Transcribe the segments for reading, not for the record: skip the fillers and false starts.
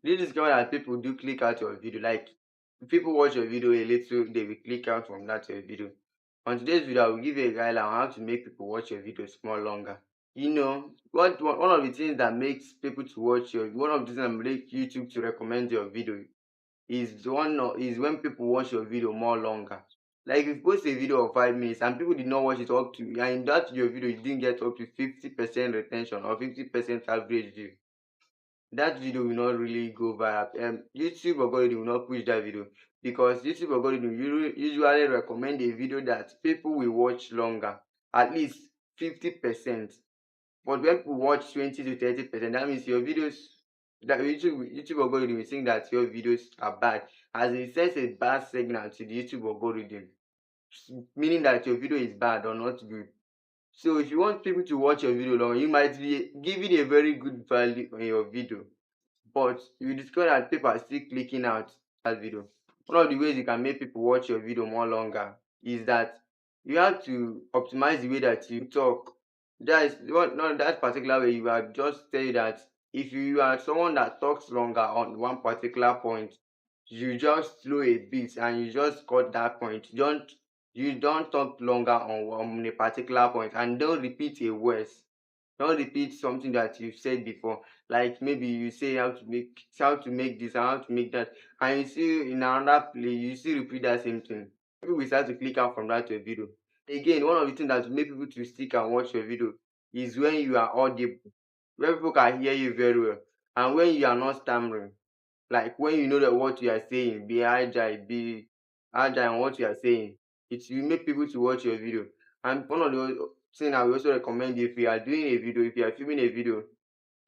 This is discover that people do click out your video. Like if people watch your video a little, they will click out from that your video. On today's video, I will give you a guide on how to make people watch your videos more longer. You know, what one of the things that makes people to watch your one of the things that make YouTube to recommend your video is when people watch your video more longer. Like if you post a video of 5 minutes and people did not watch it up to, and in that your video you didn't get up to 50% retention or 50% average view, that video will not really go viral. YouTube algorithm will not push that video because YouTube algorithm usually recommend a video that people will watch longer, at least 50%. But when people watch 20 to 30%, that means your videos that YouTube algorithm is saying that your videos are bad, as it sends a bad signal to the YouTube algorithm, meaning that your video is bad or not good. So if you want people to watch your video long, you might be giving a very good value on your video, but you discover that people are still clicking out that video. One of the ways you can make people watch your video more longer is that you have to optimize the way that you talk. That is not that particular way. You are just tell you that if you are someone that talks longer on one particular point, you just slow a bit and you just cut that point. You don't talk longer on a particular point and don't repeat a words. Don't repeat something that you've said before. Like maybe you say how to make this and how to make that, and you see in another play you still repeat that same thing. People will start to click out from that your video. Again, one of the things that will make people to stick and watch your video is when you are audible, when people can hear you very well, and when you are not stammering. Like when you know that what you are saying, be agile in what you are saying. It will make people to watch your video. And one of the thing I will also recommend, if you are doing a video, if you are filming a video,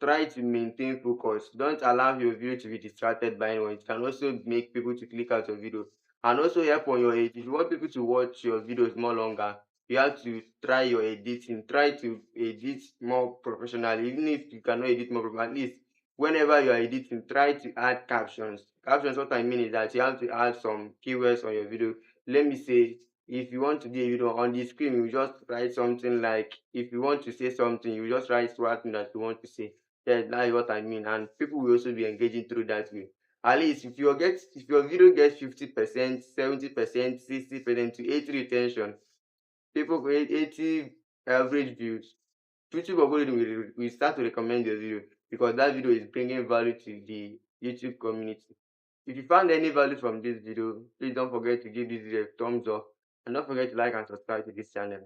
try to maintain focus. Don't allow your video to be distracted by anyone. It can also make people to click out your video and also help on your edit. If you want people to watch your videos more longer, you have to try your editing. Try to edit more professionally. Even if you cannot edit more professionally, at least whenever you are editing, try to add captions. Captions, what I mean is that you have to add some keywords on your video. Let me say, if you want to do a video on the screen, you just write something like, if you want to say something, you just write something that you want to say. Yes, that is what I mean. And people will also be engaging through that way. At least if your video gets 50%, 70%, 60% to 80 retention, people with 80 average views, YouTube algorithm will start to recommend your video because that video is bringing value to the YouTube community. If you found any value from this video, please don't forget to give this video a thumbs up and don't forget to like and subscribe to this channel.